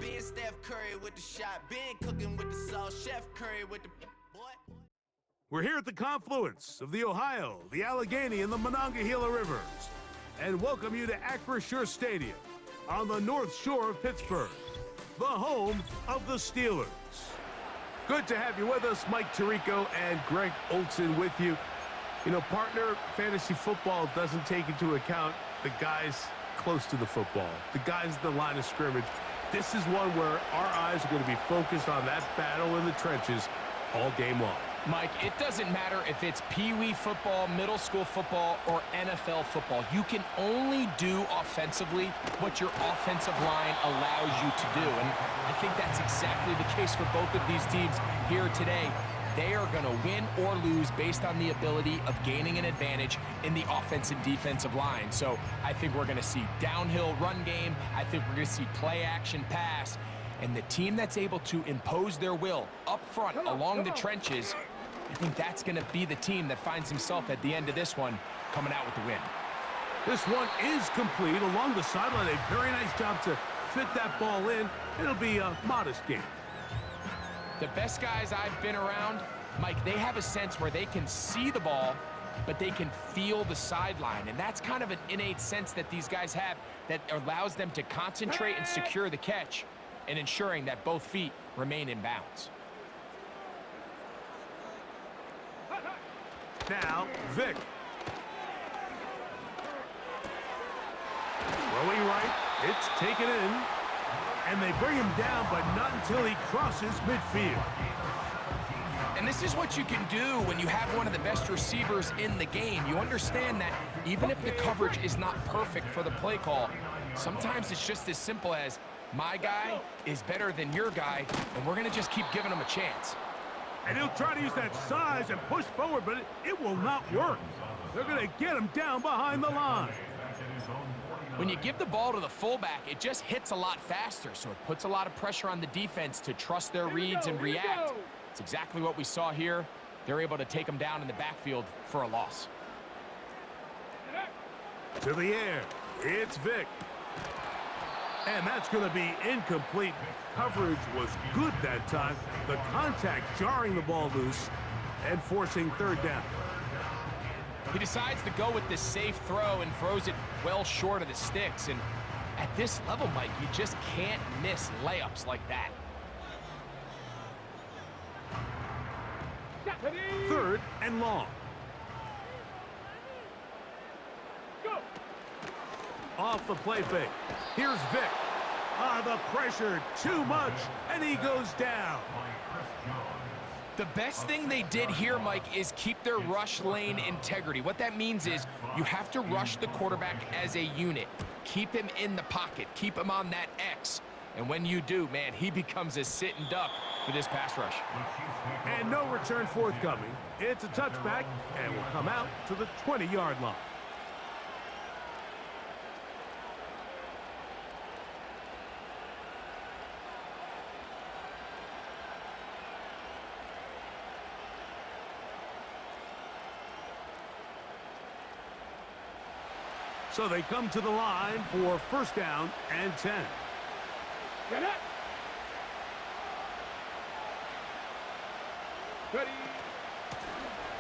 Been Steph Curry with the shot, been cooking with the sauce, Chef Curry with the boy. We're here at the confluence of the Ohio, the Allegheny, and the Monongahela Rivers, and welcome you to Acrisure Stadium on the North Shore of Pittsburgh, the home of the Steelers. Good to have you with us. Mike Tirico and Greg Olson with you. You know, partner, fantasy football doesn't take into account the guys close to the football, the guys at the line of scrimmage. This is one where our eyes are going to be focused on that battle in the trenches all game long. Mike, it doesn't matter if it's Pee-wee football, middle school football, or NFL football. You can only do offensively what your offensive line allows you to do. And I think that's exactly the case for both of these teams here today. They are going to win or lose based on the ability of gaining an advantage in the offensive and defensive line. So I think we're going to see downhill run game. I think we're going to see play action pass. And the team that's able to impose their will up front along the trenches, I think that's going to be the team that finds himself at the end of this one coming out with the win. This one is complete along the sideline. A very nice job to fit that ball in. It'll be a modest game. The best guys I've been around, Mike, they have a sense where they can see the ball, but they can feel the sideline. And that's kind of an innate sense that these guys have that allows them to concentrate and secure the catch and ensuring that both feet remain in bounds. Now, Vic. Throwing right, it's taken in. And they bring him down, but not until he crosses midfield. And this is what you can do when you have one of the best receivers in the game. You understand that even if the coverage is not perfect for the play call, sometimes it's just as simple as, my guy is better than your guy, and we're going to just keep giving him a chance. And he'll try to use that size and push forward, but it will not work. They're going to get him down behind the line. When you give the ball to the fullback, it just hits a lot faster, so it puts a lot of pressure on the defense to trust their reads and react. It's exactly what we saw here. They're able to take him down in the backfield for a loss. To the air, it's Vic. And that's going to be incomplete. Coverage was good that time. The contact jarring the ball loose and forcing third down. He decides to go with this safe throw and throws it well short of the sticks. And at this level, Mike, you just can't miss layups like that. Third and long. Off the play fake. Here's Vic. The pressure, too much, and he goes down. The best thing they did here, Mike, is keep their rush lane integrity. What that means is you have to rush the quarterback as a unit. Keep him in the pocket. Keep him on that X. And when you do, man, he becomes a sitting duck for this pass rush. And no return forthcoming. It's a touchback, and will come out to the 20-yard line. So they come to the line for first down and 10. Get it. Ready.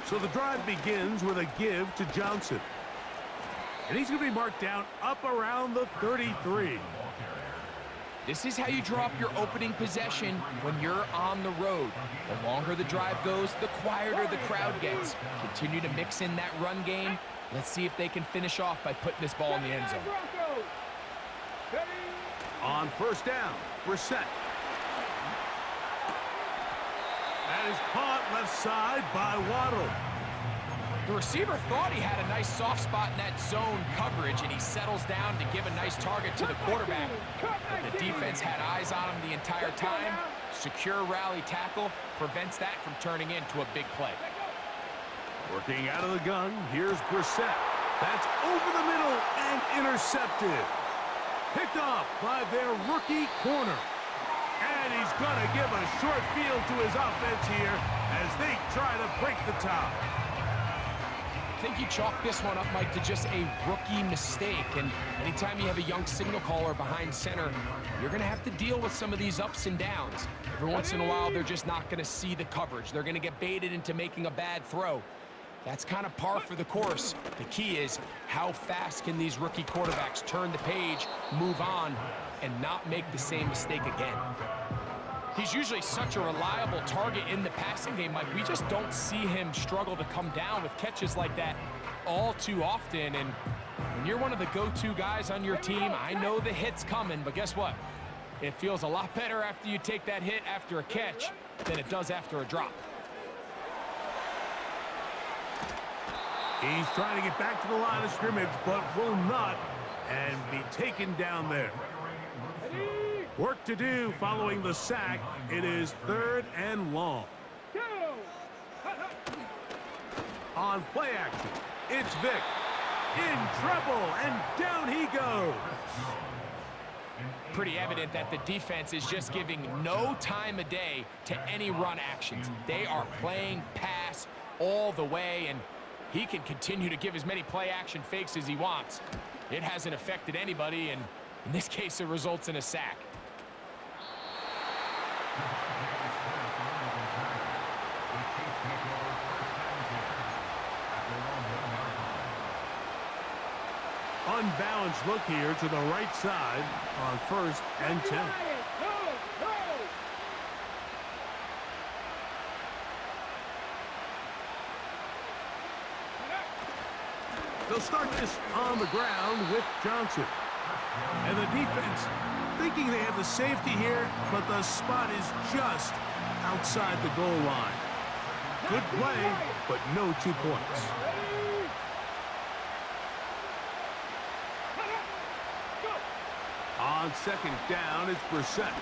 So the drive begins with a give to Johnson. And he's going to be marked down up around the 33. This is how you draw up your opening possession when you're on the road. The longer the drive goes, the quieter the crowd gets. Continue to mix in that run game. Let's see if they can finish off by putting this ball in the end zone. On first down, Brissett. That is caught left side by Waddle. The receiver thought he had a nice soft spot in that zone coverage, and he settles down to give a nice target to the quarterback. But the defense had eyes on him the entire time. Secure rally tackle prevents that from turning into a big play. Working out of the gun, here's Brissett. That's over the middle and intercepted. Picked off by their rookie corner. And he's going to give a short field to his offense here as they try to break the tie. think you chalk this one up, Mike, to just a rookie mistake. And anytime you have a young signal caller behind center, you're going to have to deal with some of these ups and downs. Every once in a while, they're just not going to see the coverage. They're going to get baited into making a bad throw. That's kind of par for the course. The key is how fast can these rookie quarterbacks turn the page, move on, and not make the same mistake again. He's usually such a reliable target in the passing game, Mike. We just don't see him struggle to come down with catches like that all too often. And when you're one of the go-to guys on your team, I know the hit's coming, but guess what? It feels a lot better after you take that hit after a catch than it does after a drop. He's trying to get back to the line of scrimmage, but will not, and be taken down there. Work to do following the sack. It is 3rd and long. On play action, it's Vic. In trouble, and down he goes. Pretty evident that the defense is just giving no time of day to any run actions. They are playing pass all the way, and he can continue to give as many play action fakes as he wants. It hasn't affected anybody, and in this case, it results in a sack. Unbalanced look here to the right side on 1st and 10. They'll start this on the ground with Johnson. And the defense thinking they have the safety here, but the spot is just outside the goal line. Good play, but no 2 points. On 2nd down, it's Brissett.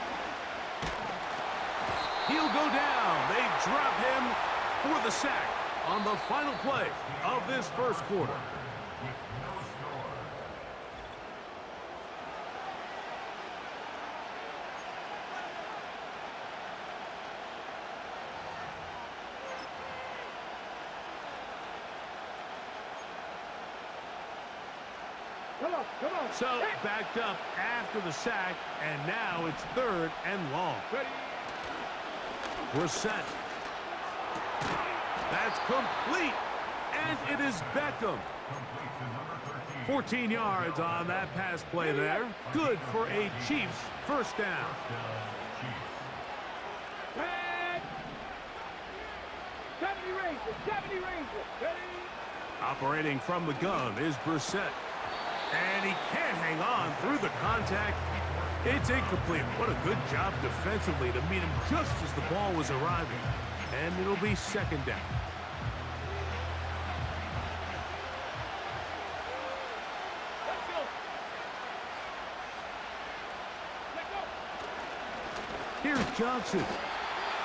He'll go down. They drop him for the sack on the final play of this 1st quarter. Come on. So backed up after the sack, and now it's 3rd and long. Brissett. That's complete, and it is Beckham. 14 yards on that pass play there. Good for a Chiefs 1st down. Red. 70 Rangers. Operating from the gun is Brissett. And he can't hang on through the contact. It's incomplete. What a good job defensively to meet him just as the ball was arriving. And it'll be 2nd down. Here's Johnson.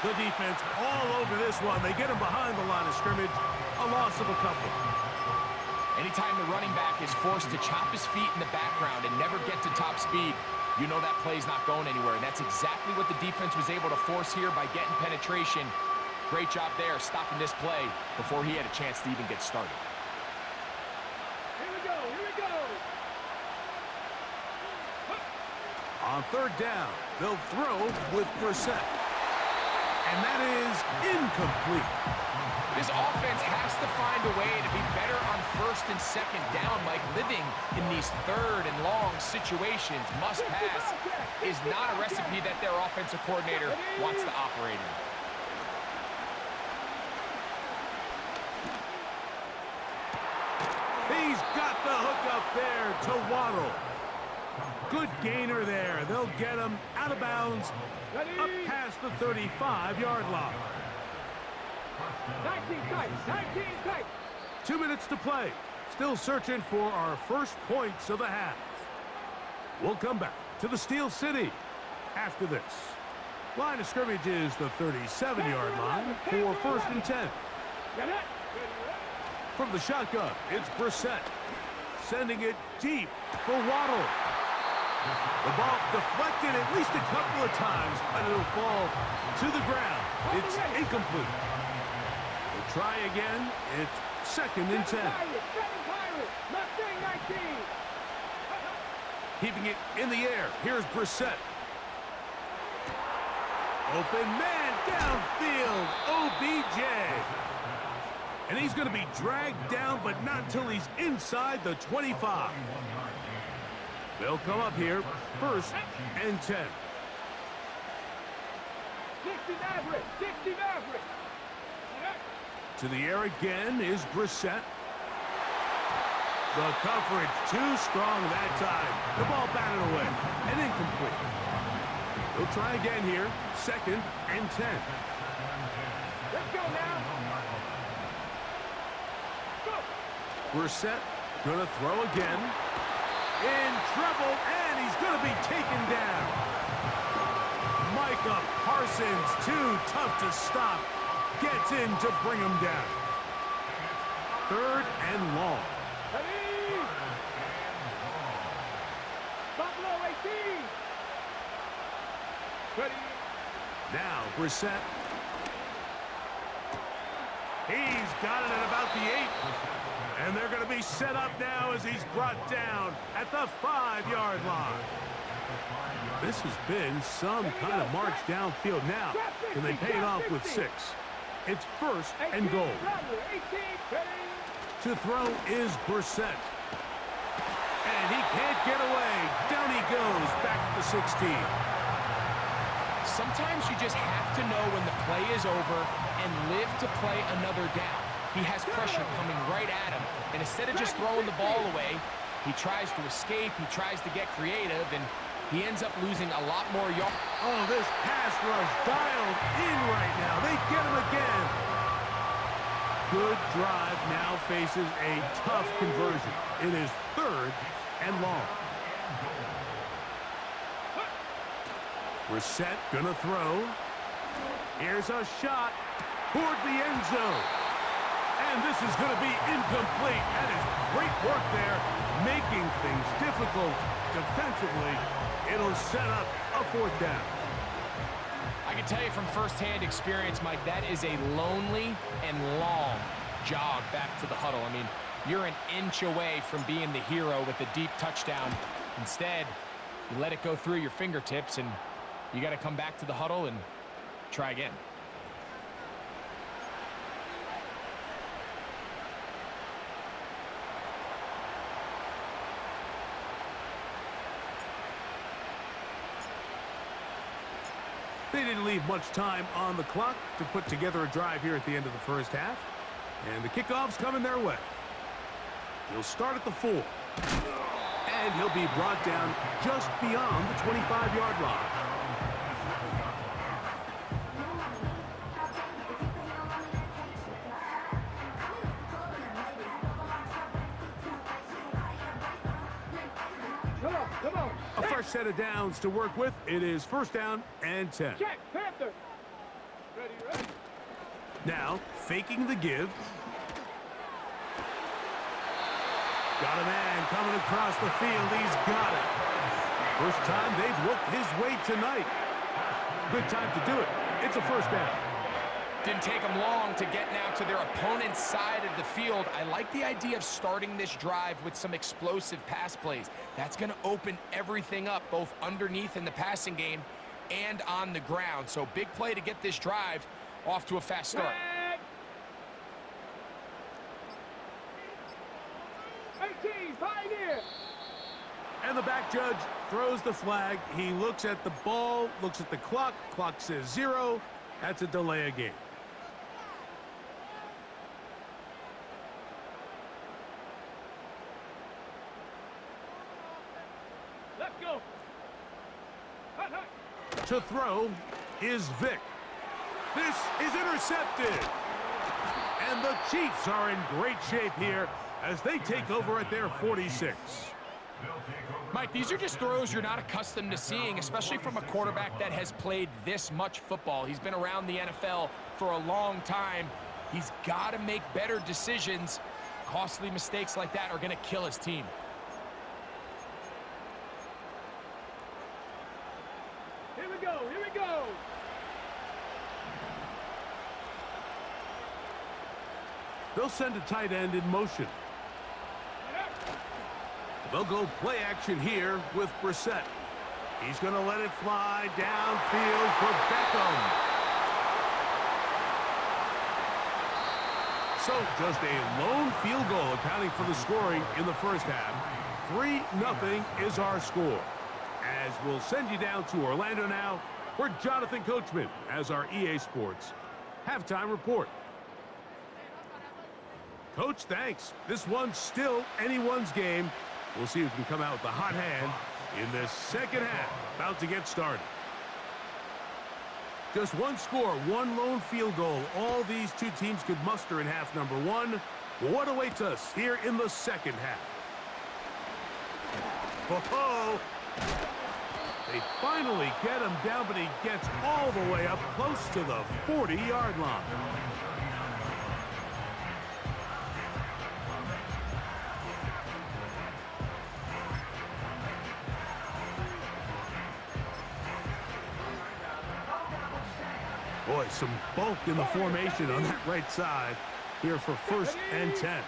The defense all over this one. They get him behind the line of scrimmage. A loss of a couple. Anytime the running back is forced to chop his feet in the background and never get to top speed, you know that play's not going anywhere. And that's exactly what the defense was able to force here by getting penetration. Great job there, stopping this play before he had a chance to even get started. Here we go. On 3rd down, they'll throw with Brissett. And that is incomplete. This offense has to find a way to be better on 1st and 2nd down, Mike. Living in these 3rd and long situations, must pass, is not a recipe that their offensive coordinator wants to operate in. He's got the hook up there to Waddle. Good gainer there. They'll get him out of bounds up past the 35-yard line. 19 tight. 2 minutes to play. Still searching for our first points of the half. We'll come back to the Steel City after this. Line of scrimmage is the 37-yard line for 1st and 10. From the shotgun, it's Brissett. Sending it deep for Waddle. The ball deflected at least a couple of times, but it'll fall to the ground. It's incomplete. We'll try again. It's 2nd and 10. Mustang 19. Keeping it in the air. Here's Brissett. Open man downfield. OBJ. And he's going to be dragged down, but not until he's inside the 25. They'll come up here, 1st and 10. 60 Maverick. 60 Maverick. To the air again is Brissett. The coverage too strong that time. The ball batted away and incomplete. He'll try again here, 2nd and 10. Let's go now. Go. Brissett gonna throw again. In trouble, and he's gonna be taken down. Micah Parsons, too tough to stop. Gets in to bring him down. 3rd and long. Ready. Buffalo 18. Ready. Now Brissett. He's got it at about the 8. And they're going to be set up now as he's brought down at the 5-yard line. This has been some kind of march downfield. Now, can they pay it off with 6? It's 1st and goal. To throw is Brissett. And he can't get away. Down he goes, back to the 16. Sometimes you just have to know when the play is over and live to play another down. He has pressure coming right at him, and instead of just throwing the ball away, he tries to escape, he tries to get creative, and he ends up losing a lot more yards. Oh, this pass rush dialed in right now. They get him again. Good drive now faces a tough conversion. It is 3rd and long. Brissett gonna throw. Here's a shot toward the end zone. And this is going to be incomplete. That is great work there, making things difficult defensively. It'll set up a 4th down. I can tell you from firsthand experience, Mike, that is a lonely and long jog back to the huddle. I mean, you're an inch away from being the hero with a deep touchdown. Instead, you let it go through your fingertips, and you got to come back to the huddle and try again. They didn't leave much time on the clock to put together a drive here at the end of the 1st half. And the kickoff's coming their way. He'll start at the 4. And he'll be brought down just beyond the 25-yard line. Come on. A fresh set of downs to work with. It is 1st down and 10. Check, Panther. Ready. Now, faking the give. Got a man coming across the field. He's got it. First time they've looked his way tonight. Good time to do it. It's a 1st down. Didn't take them long to get now to their opponent's side of the field. I like the idea of starting this drive with some explosive pass plays. That's going to open everything up, both underneath in the passing game and on the ground. So big play to get this drive off to a fast start. 18, Pioneer. And the back judge throws the flag. He looks at the ball, looks at the clock. Clock says 0. That's a delay of game. Let's go. Hut, hut. To throw is Vick. This is intercepted. And the Chiefs are in great shape here as they take over at their 46. Mike, these are just throws you're not accustomed to seeing, especially from a quarterback that has played this much football. He's been around the NFL for a long time. He's got to make better decisions. Costly mistakes like that are going to kill his team. Here we go. Here we go. They'll send a tight end in motion. They'll go play action here with Brissett. He's going to let it fly downfield for Beckham. So just a lone field goal accounting for the scoring in the first half. 3-0 is our score. As we'll send you down to Orlando now, where Jonathan Coachman has our EA Sports halftime report. Coach, thanks. This one's still anyone's game. We'll see who can come out with the hot hand in this second half, about to get started. Just one score, one lone field goal. All these two teams could muster in half number one. What awaits us here in the second half? Ho-ho! They finally get him down, but he gets all the way up close to the 40-yard line. Boy, some bulk in the formation on that right side here for 1st and 10.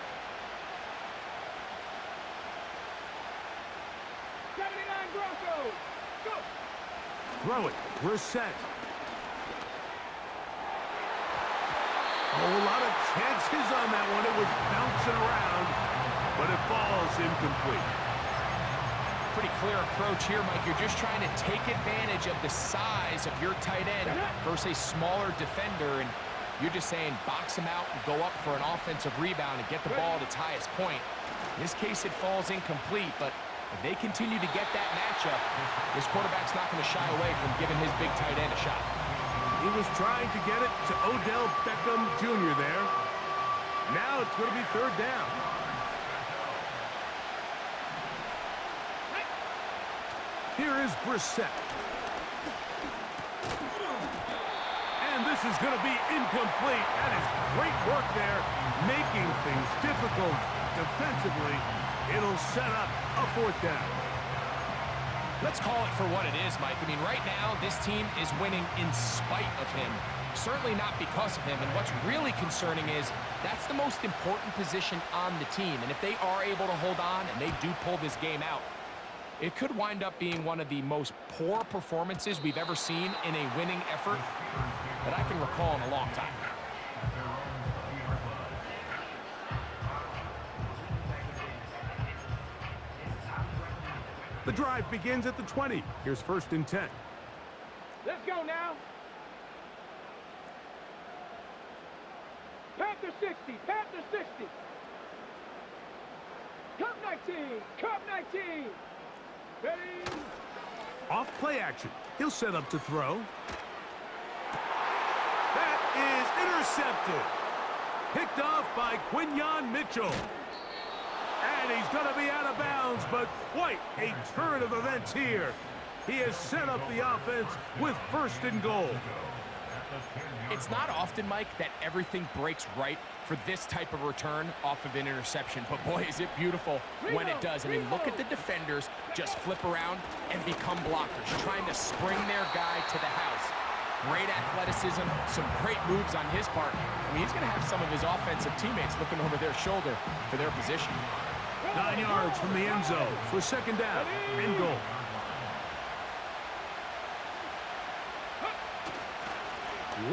79 Broncos. Go. Throw it. Brissett. Oh, a lot of chances on that one. It was bouncing around, but it falls incomplete. Pretty clear approach here, Mike. You're just trying to take advantage of the size of your tight end versus a smaller defender, and you're just saying box him out and go up for an offensive rebound and get the ball at its highest point. In this case, it falls incomplete, but if they continue to get that matchup, this quarterback's not going to shy away from giving his big tight end a shot. He was trying to get it to Odell Beckham Jr. there. Now it's going to be 3rd down. Here is Brissett. And this is going to be incomplete. That is great work there, making things difficult defensively. It'll set up a 4th down. Let's call it for what it is, Mike. I mean, right now, this team is winning in spite of him. Certainly not because of him. And what's really concerning is that's the most important position on the team. And if they are able to hold on and they do pull this game out, it could wind up being one of the most poor performances we've ever seen in a winning effort that I can recall in a long time. The drive begins at the 20. Here's 1st and 10. Let's go now. Panther 60. Panther 60. Cup 19. Cup 19. Ready? Off play action. He'll set up to throw. That is intercepted. Picked off by Quinyon Mitchell. And he's going to be out of bounds, but quite a turn of events here. He has set up the offense with 1st and goal. It's not often, Mike, that everything breaks right for this type of return off of an interception. But boy, is it beautiful when it does. I mean, look at the defenders just flip around and become blockers, trying to spring their guy to the house. Great athleticism, some great moves on his part. I mean, he's going to have some of his offensive teammates looking over their shoulder for their position. 9 yards from the end zone for 2nd down and goal.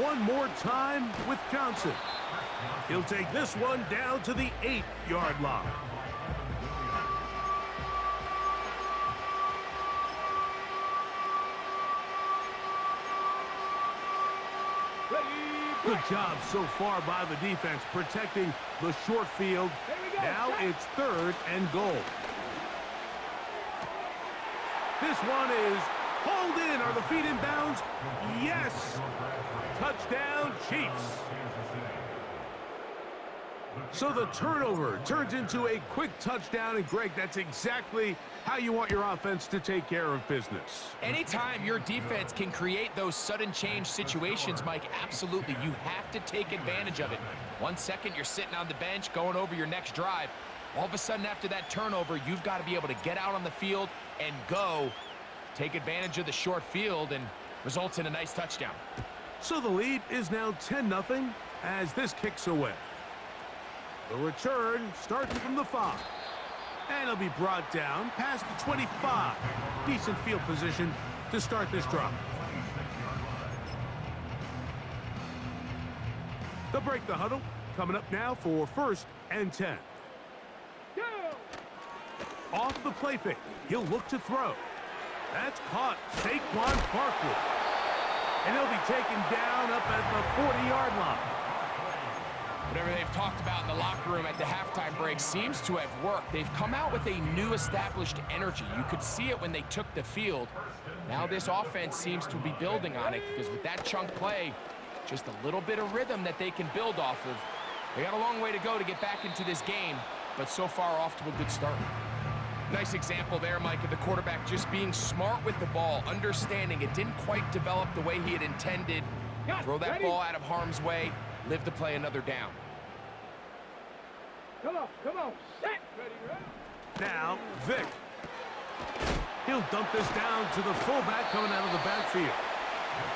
One more time with Johnson. He'll take this one down to the 8-yard line. Good job so far by the defense protecting the short field. Now it's 3rd and goal. This one is hauled in. Are the feet in bounds? Yes. Touchdown, Chiefs. So the turnover turns into a quick touchdown, and Greg, that's exactly how you want your offense to take care of business. Anytime your defense can create those sudden change situations, Mike, absolutely, you have to take advantage of it. 1 second, you're sitting on the bench going over your next drive. All of a sudden, after that turnover, you've got to be able to get out on the field and go. Take advantage of the short field, and results in a nice touchdown. So the lead is now 10-0 as this kicks away. The return starts from the 5. And it'll be brought down past the 25. Decent field position to start this drive. They'll break the huddle. Coming up now for 1st and 10. Off the play fake. He'll look to throw. That's caught. Saquon Barkley. And he'll be taken down up at the 40-yard line. Whatever they've talked about in the locker room at the halftime break seems to have worked. They've come out with a new established energy. You could see it when they took the field. Now this offense seems to be building on it because with that chunk play, just a little bit of rhythm that they can build off of. They got a long way to go to get back into this game, but so far off to a good start. Nice example there, Mike, of the quarterback just being smart with the ball, understanding it didn't quite develop the way he had intended. Throw that ball out of harm's way, live to play another down. Come on, set. Ready. Now, Vic. He'll dump this down to the fullback coming out of the backfield.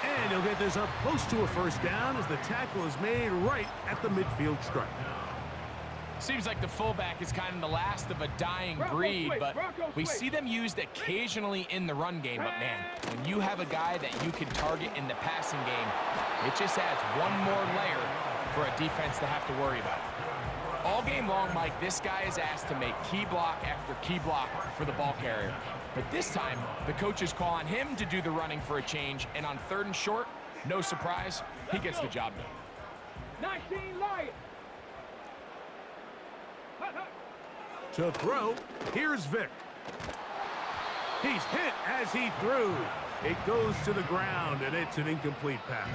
And he'll get this up close to a 1st down as the tackle is made right at the midfield stripe. Seems like the fullback is kind of the last of a dying breed, but we see them used occasionally in the run game. But, man, when you have a guy that you can target in the passing game, it just adds one more layer for a defense to have to worry about. All game long, Mike, this guy is asked to make key block after key block for the ball carrier. But this time, the coaches call on him to do the running for a change, and on 3rd and short, no surprise, he gets the job done. 19 Lions. To throw, here's Vic. He's hit as he threw. It goes to the ground, and it's an incomplete pass.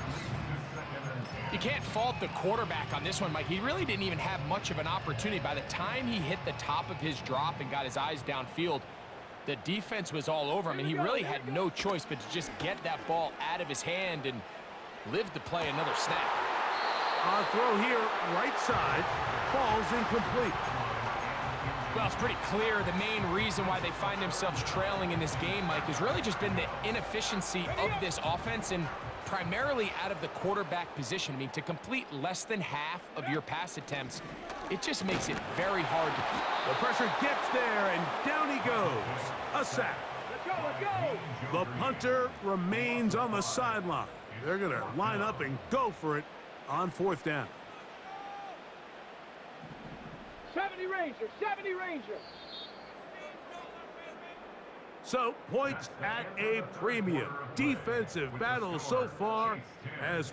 You can't fault the quarterback on this one, Mike. He really didn't even have much of an opportunity. By the time he hit the top of his drop and got his eyes downfield, the defense was all over him, and he really had no choice but to just get that ball out of his hand and live to play another snap. Our throw here, right side, falls incomplete. Well, it's pretty clear the main reason why they find themselves trailing in this game, Mike, has really just been the inefficiency of this offense and primarily out of the quarterback position. I mean, to complete less than half of your pass attempts, it just makes it very hard to... The pressure gets there, and down he goes. A sack. Let's go. The punter remains on the sideline. They're going to line up and go for it on 4th down. 70 Rangers. So, points at a premium. Defensive battle so far as...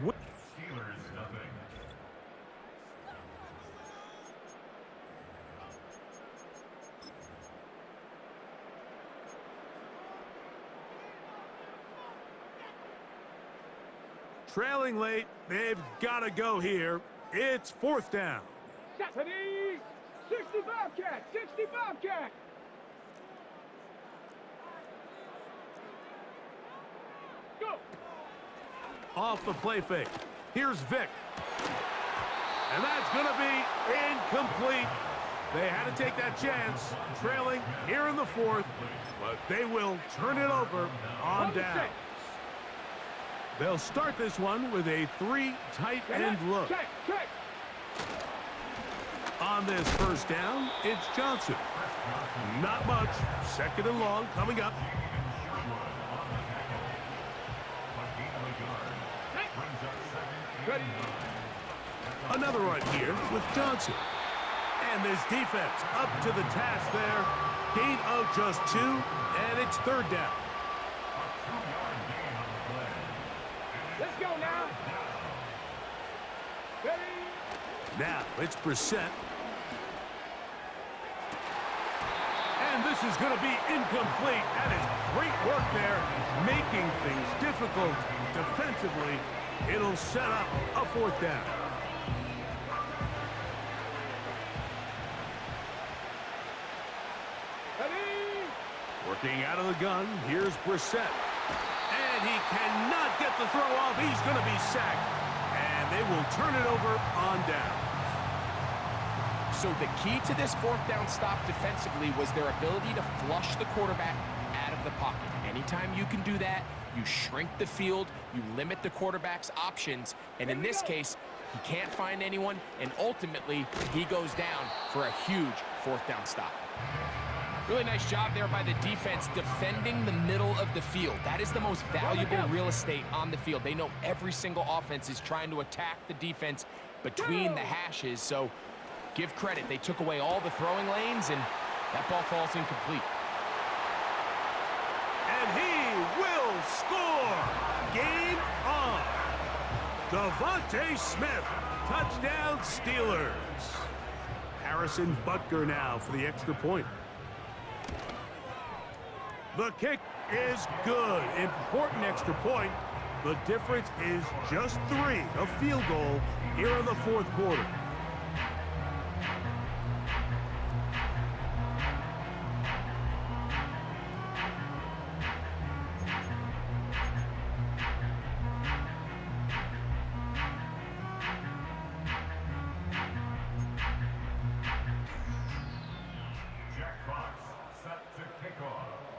Trailing late, they've got to go here. It's 4th down. 70, 60 Bobcat. Go. Off the play fake. Here's Vic. And that's going to be incomplete. They had to take that chance, trailing here in the 4th, but they will turn it over on down. They'll start this one with a 3 tight end look. Check. On this 1st down, it's Johnson. Not much. 2nd and long coming up. Ready. Another run here with Johnson. And this defense up to the task there. Gain of just 2, and it's 3rd down. Let's go now. Ready. Now it's Brissett. And this is going to be incomplete. That is great work there, making things difficult defensively. It'll set up a 4th down. Ready. Working out of the gun, here's Brissett. And he cannot get the throw off. He's going to be sacked. And they will turn it over on down. So the key to this 4th down stop defensively was their ability to flush the quarterback out of the pocket. Anytime you can do that, you shrink the field, you limit the quarterback's options, and in this case, He can't find anyone, and ultimately, he goes down for a huge fourth down stop. Really nice job there by the defense defending the middle of the field. That is the most valuable real estate on the field. They know every single offense is trying to attack the defense between the hashes, so give credit. They took away all the throwing lanes, and that ball falls incomplete. And he will score! Game on! Devontae Smith, touchdown Steelers. Harrison Butker now for the extra point. The kick is good. Important extra point. The difference is just 3, a field goal here in the fourth quarter.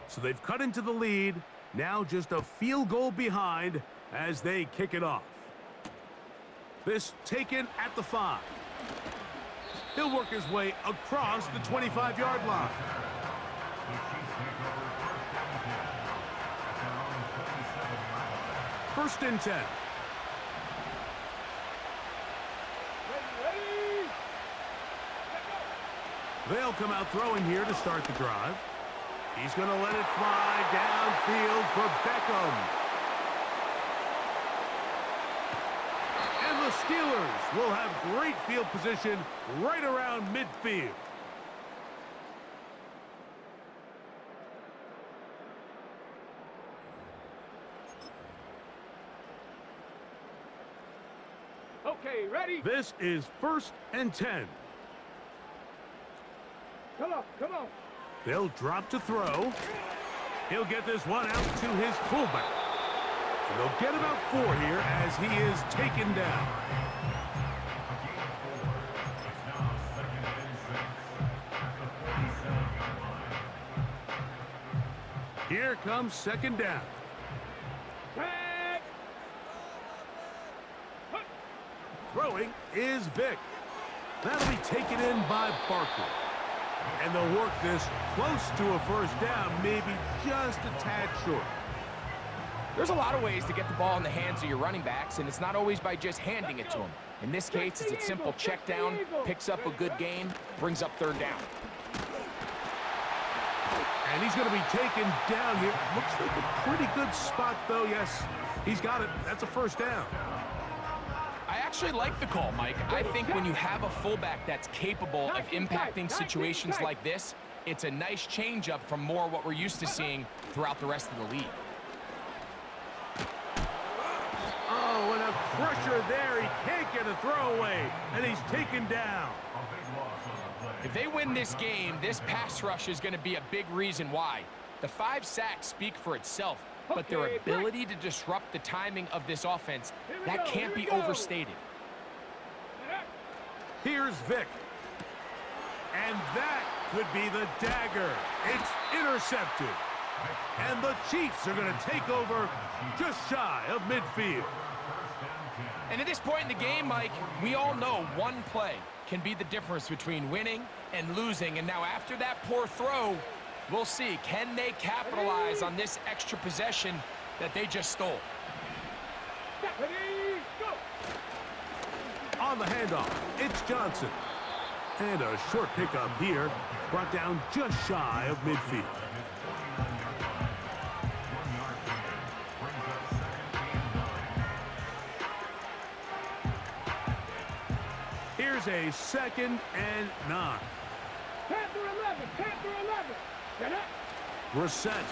So they've cut into the lead, now just a field goal behind as they kick it off. This taken at the 5. He'll work his way across the 25-yard line. First and 10. They'll come out throwing here to start the drive. He's going to let it fly downfield for Beckham. And the Steelers will have great field position right around midfield. Okay, ready? This is first and 10. Come on, come on. They'll drop to throw. He'll get this one out to his fullback. And they'll get about 4 here as he is taken down. Here comes second down. Tag. Throwing is Vick. That'll be taken in by Barkley. And they'll work this close to a first down, maybe just a tad short. There's a lot of ways to get the ball in the hands of your running backs, and it's not always by just handing it to them. In this case, it's a simple check down, picks up a good gain, brings up third down. And he's going to be taken down here. Looks like a pretty good spot, though. Yes, he's got it. That's a first down. I actually like the call, Mike. I think when you have a fullback that's capable of impacting situations like this, it's a nice changeup from more what we're used to seeing throughout the rest of the league. Oh, and a pressure there. He can't get a throwaway, and he's taken down. If they win this game, this pass rush is going to be a big reason why. The 5 sacks speak for itself, but their ability to disrupt the timing of this offense, that can't be overstated. Here's Vick. And that could be the dagger. It's intercepted. And the Chiefs are going to take over just shy of midfield. And at this point in the game, Mike, we all know one play can be the difference between winning and losing. And now after that poor throw, we'll see, can they capitalize on this extra possession that they just stole? Ready, go. On the handoff, it's Johnson. And a short pickup here, brought down just shy of midfield. Here's a 2nd and 9. Panther 11, Panther 11. Get up. Brissett.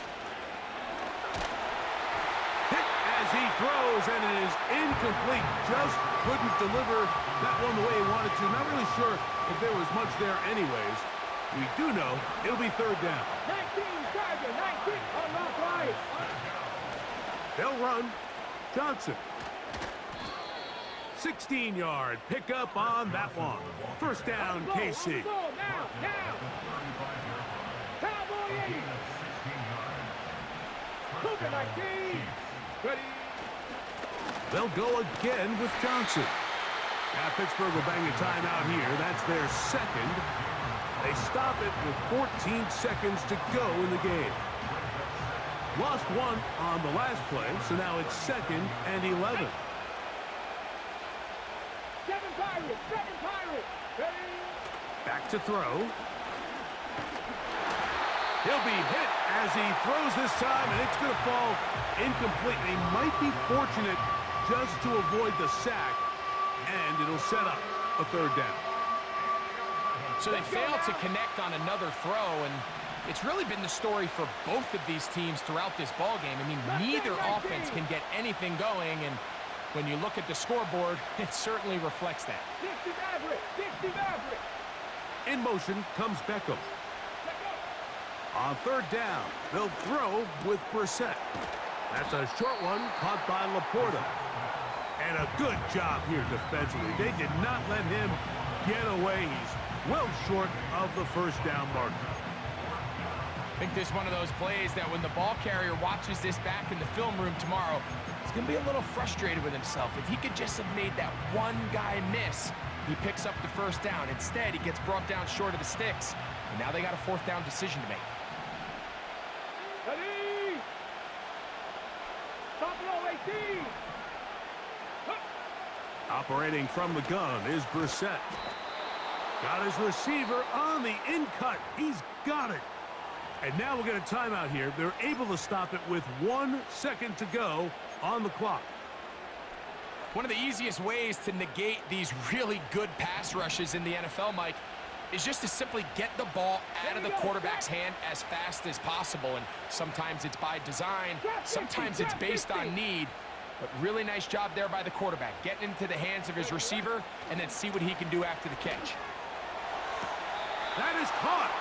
Hit as he throws, and it is incomplete. Just couldn't deliver that one the way he wanted to. Not really sure if there was much there anyways. We do know it'll be third down. 19, Charger, 19. Unlock right. They'll run. Johnson. 16-yard pickup on that one. First down, KC. Now, now. Cowboy 80. Cougar 19. Ready. They'll go again with Johnson. Now Pittsburgh will bang a timeout here. That's their second. They stop it with 14 seconds to go in the game. Lost one on the last play, so now it's 2nd and 11. Seven Pirates, seven Pirates. Ready? Back to throw. He'll be hit as he throws this time, and it's going to fall incomplete. He might be fortunate just to avoid the sack, and it'll set up a 3rd down. So they failed to connect on another throw, and it's really been the story for both of these teams throughout this ballgame. I mean, neither offense can get anything going, and when you look at the scoreboard, it certainly reflects that. 60 average, 60 average. In motion comes Beckham. On 3rd down, they'll throw with Brissett. That's a short one caught by Laporta. And a good job here defensively. They did not let him get away. He's well short of the 1st down marker. I think this is one of those plays that when the ball carrier watches this back in the film room tomorrow, he's going to be a little frustrated with himself. If he could just have made that one guy miss, he picks up the 1st down. Instead, he gets brought down short of the sticks, and now they got a 4th down decision to make. Ready? Top row 18. Operating from the gun is Brissett. Got his receiver on the in-cut. He's got it. And now we'll get a timeout here. They're able to stop it with 1 second to go on the clock. One of the easiest ways to negate these really good pass rushes in the NFL, Mike, is just to simply get the ball out of the quarterback's hand as fast as possible. And sometimes it's by design, sometimes it's based on need. But really nice job there by the quarterback, getting into the hands of his receiver and then see what he can do after the catch. That is caught.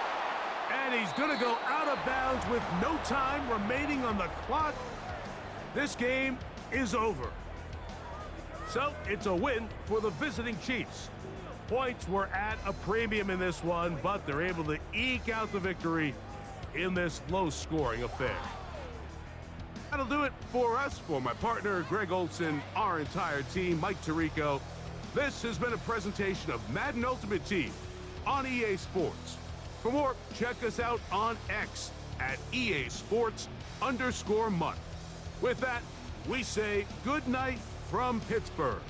And he's going to go out of bounds with no time remaining on the clock. This game is over. So it's a win for the visiting Chiefs. Points were at a premium in this one, but they're able to eke out the victory in this low-scoring affair. That'll do it for us. For my partner, Greg Olson, our entire team, Mike Tirico, this has been a presentation of Madden Ultimate Team on EA Sports. For more, check us out on X at EA Sports_month. With that, we say good night from Pittsburgh.